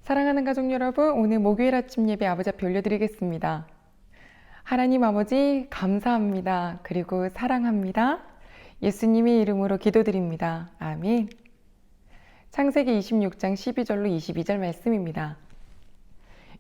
사랑하는 가족 여러분, 오늘 목요일 아침 예배 아버지 앞에 올려드리겠습니다. 하나님 아버지 감사합니다. 그리고 사랑합니다. 예수님의 이름으로 기도드립니다. 아멘. 창세기 26장 12절로 22절 말씀입니다.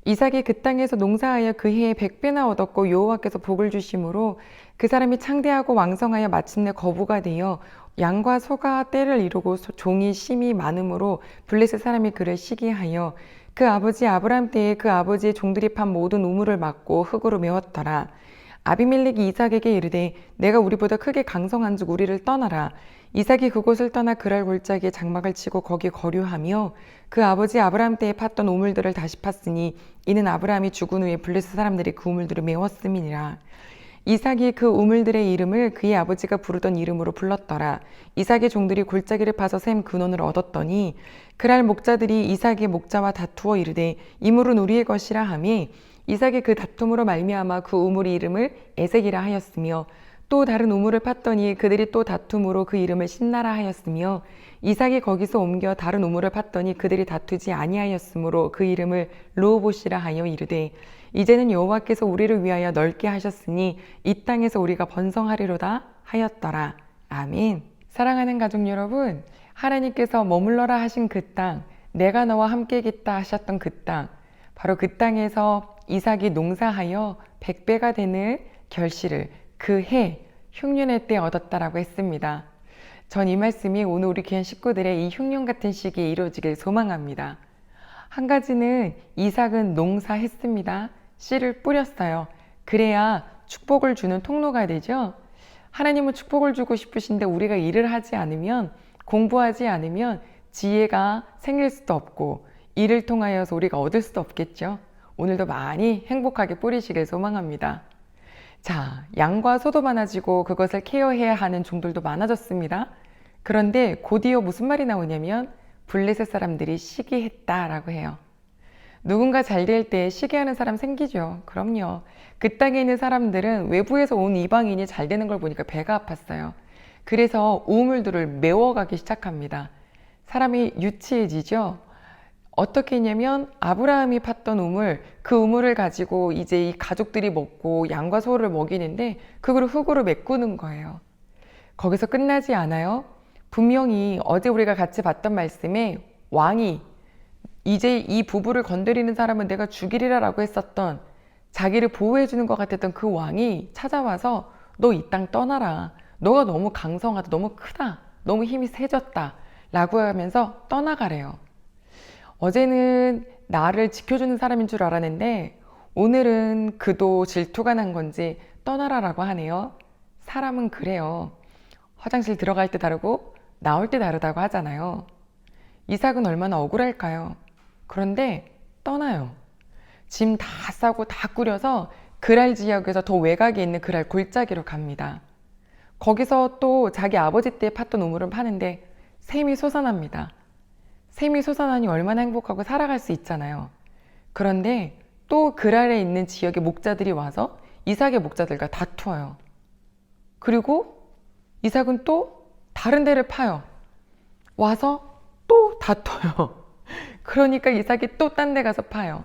이삭이 그 땅에서 농사하여 그 해에 100배나 얻었고 여호와께서 복을 주심으로 그 사람이 창대하고 왕성하여 마침내 거부가 되어 양과 소가 떼를 이루고 종이 심이 많음으로 블레셋 사람이 그를 시기하여 그 아버지 아브람 때에 그 아버지의 종들이 판 모든 우물을 막고 흙으로 메웠더라. 아비멜렉이 이삭에게 이르되 내가 우리보다 크게 강성한즉 우리를 떠나라. 이삭이 그곳을 떠나 그랄 골짜기에 장막을 치고 거기 거류하며 그 아버지 아브람 때에 팠던 우물들을 다시 팠으니 이는 아브람이 죽은 후에 블레셋 사람들이 그 우물들을 메웠음이니라. 이삭이 그 우물들의 이름을 그의 아버지가 부르던 이름으로 불렀더라. 이삭의 종들이 골짜기를 파서 샘 근원을 얻었더니 그랄 목자들이 이삭의 목자와 다투어 이르되 이 물은 우리의 것이라 하며 이삭이 그 다툼으로 말미암아 그 우물의 이름을 에색이라 하였으며 또 다른 우물을 팠더니 그들이 또 다툼으로 그 이름을 신나라 하였으며 이삭이 거기서 옮겨 다른 우물을 팠더니 그들이 다투지 아니하였으므로 그 이름을 르호봇이라 하여 이르되 이제는 여호와께서 우리를 위하여 넓게 하셨으니 이 땅에서 우리가 번성하리로다 하였더라. 아멘. 사랑하는 가족 여러분, 하나님께서 머물러라 하신 그 땅, 내가 너와 함께겠다 하셨던 그 땅, 바로 그 땅에서 이삭이 농사하여 100배가 되는 결실을 그 해 흉년의 때 얻었다라고 했습니다. 전 이 말씀이 오늘 우리 귀한 식구들의 이 흉년 같은 시기에 이루어지길 소망합니다. 한 가지는 이삭은 농사했습니다. 씨를 뿌렸어요. 그래야 축복을 주는 통로가 되죠. 하나님은 축복을 주고 싶으신데 우리가 일을 하지 않으면, 공부하지 않으면 지혜가 생길 수도 없고 일을 통하여서 우리가 얻을 수도 없겠죠. 오늘도 많이 행복하게 뿌리시길 소망합니다. 자, 양과 소도 많아지고 그것을 케어해야 하는 종들도 많아졌습니다. 그런데 곧이어 무슨 말이 나오냐면 블레셋 사람들이 시기했다라고 해요. 누군가 잘 될 때 시기하는 사람 생기죠. 그럼요. 그 땅에 있는 사람들은 외부에서 온 이방인이 잘 되는 걸 보니까 배가 아팠어요. 그래서 우물들을 메워가기 시작합니다. 사람이 유치해지죠. 어떻게 했냐면 아브라함이 팠던 우물, 그 우물을 가지고 이제 이 가족들이 먹고 양과 소를 먹이는데 그걸 흙으로 메꾸는 거예요. 거기서 끝나지 않아요. 분명히 어제 우리가 같이 봤던 말씀에 왕이 이제 이 부부를 건드리는 사람은 내가 죽이리라 라고 했었던, 자기를 보호해주는 것 같았던 그 왕이 찾아와서 너 이 땅 떠나라. 너가 너무 강성하다. 너무 크다. 너무 힘이 세졌다. 라고 하면서 떠나가래요. 어제는 나를 지켜주는 사람인 줄 알았는데 오늘은 그도 질투가 난 건지 떠나라라고 하네요. 사람은 그래요. 화장실 들어갈 때 다르고 나올 때 다르다고 하잖아요. 이삭은 얼마나 억울할까요? 그런데 떠나요. 짐 다 싸고 다 꾸려서 그랄 지역에서 더 외곽에 있는 그랄 골짜기로 갑니다. 거기서 또 자기 아버지 때 팠던 우물을 파는데 샘이 솟아납니다. 샘이 솟아나니 얼마나 행복하고 살아갈 수 있잖아요. 그런데 또 그랄에 있는 지역의 목자들이 와서 이삭의 목자들과 다투어요. 그리고 이삭은 또 다른 데를 파요. 와서 또 다퉈요. 그러니까 이삭이 또 딴 데 가서 파요.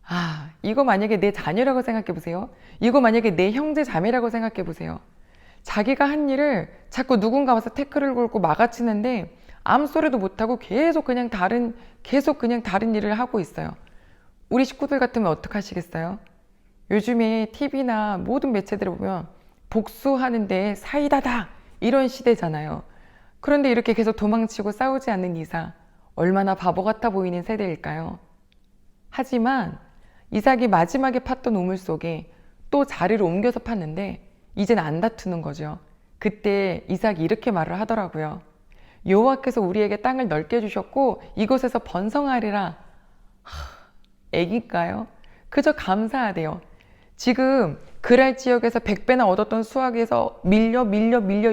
아, 이거 만약에 내 자녀라고 생각해 보세요. 이거 만약에 내 형제 자매라고 생각해 보세요. 자기가 한 일을 자꾸 누군가 와서 태클을 걸고 막아치는데 아무 소리도 못하고 계속 그냥 다른 일을 하고 있어요. 우리 식구들 같으면 어떡하시겠어요? 요즘에 TV나 모든 매체들을 보면 복수하는데 사이다다 이런 시대잖아요. 그런데 이렇게 계속 도망치고 싸우지 않는 이상 얼마나 바보 같아 보이는 세대일까요? 하지만 이삭이 마지막에 팠던 우물 속에 또 자리를 옮겨서 팠는데 이젠 안 다투는 거죠. 그때 이삭이 이렇게 말을 하더라고요. 여호와께서 우리에게 땅을 넓게 주셨고 이곳에서 번성하리라. 애기일까요? 그저 감사하대요. 지금 그랄 지역에서 100배나 얻었던 수확에서 밀려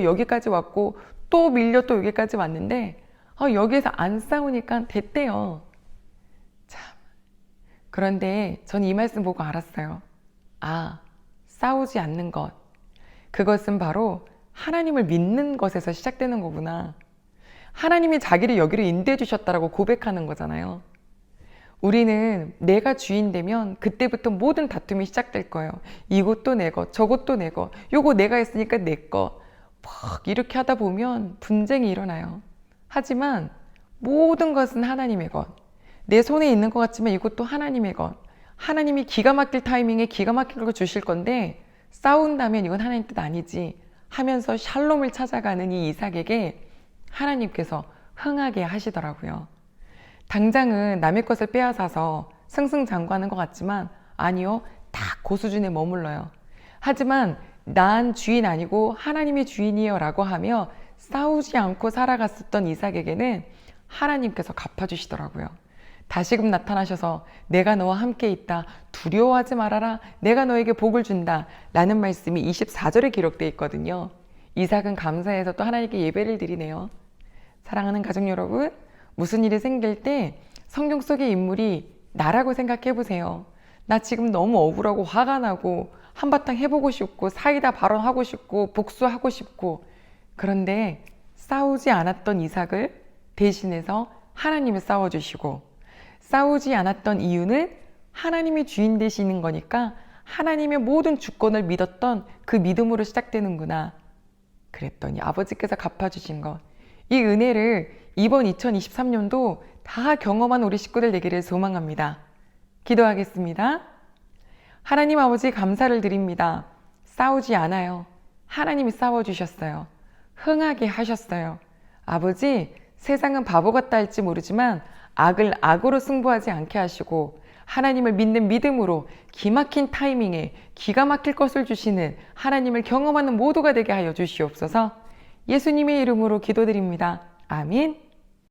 여기까지 왔고 또 밀려 또 여기까지 왔는데 여기에서 안 싸우니까 됐대요. 참. 그런데 전 이 말씀 보고 알았어요. 아, 싸우지 않는 것. 그것은 바로 하나님을 믿는 것에서 시작되는 거구나. 하나님이 자기를 여기로 인도해 주셨다라고 고백하는 거잖아요. 우리는 내가 주인 되면 그때부터 모든 다툼이 시작될 거예요. 이것도 내 것, 저것도 내 것, 요거 내가 했으니까 내 것. 막 이렇게 하다 보면 분쟁이 일어나요. 하지만 모든 것은 하나님의 것. 내 손에 있는 것 같지만 이것도 하나님의 것. 하나님이 기가 막힐 타이밍에 기가 막힌 걸 주실 건데 싸운다면 이건 하나님 뜻 아니지 하면서 샬롬을 찾아가는 이 이삭에게 하나님께서 흥하게 하시더라고요. 당장은 남의 것을 빼앗아서 승승장구하는 것 같지만 아니요, 다 그 수준에 머물러요. 하지만 난 주인 아니고 하나님이 주인이에요 라고 하며 싸우지 않고 살아갔었던 이삭에게는 하나님께서 갚아주시더라고요. 다시금 나타나셔서 내가 너와 함께 있다. 두려워하지 말아라. 내가 너에게 복을 준다. 라는 말씀이 24절에 기록되어 있거든요. 이삭은 감사해서 또 하나님께 예배를 드리네요. 사랑하는 가족 여러분, 무슨 일이 생길 때 성경 속의 인물이 나라고 생각해 보세요. 나 지금 너무 억울하고 화가 나고 한바탕 해보고 싶고 사이다 발언하고 싶고 복수하고 싶고 그런데 싸우지 않았던 이삭을 대신해서 하나님이 싸워주시고 싸우지 않았던 이유는 하나님이 주인 되시는 거니까 하나님의 모든 주권을 믿었던 그 믿음으로 시작되는구나. 그랬더니 아버지께서 갚아주신 것. 이 은혜를 이번 2023년도 다 경험한 우리 식구들 되기를 소망합니다. 기도하겠습니다. 하나님 아버지 감사를 드립니다. 싸우지 않아요. 하나님이 싸워주셨어요. 흥하게 하셨어요. 아버지, 세상은 바보 같다 할지 모르지만 악을 악으로 승부하지 않게 하시고 하나님을 믿는 믿음으로 기막힌 타이밍에 기가 막힐 것을 주시는 하나님을 경험하는 모두가 되게 하여 주시옵소서. 예수님의 이름으로 기도드립니다. 아멘.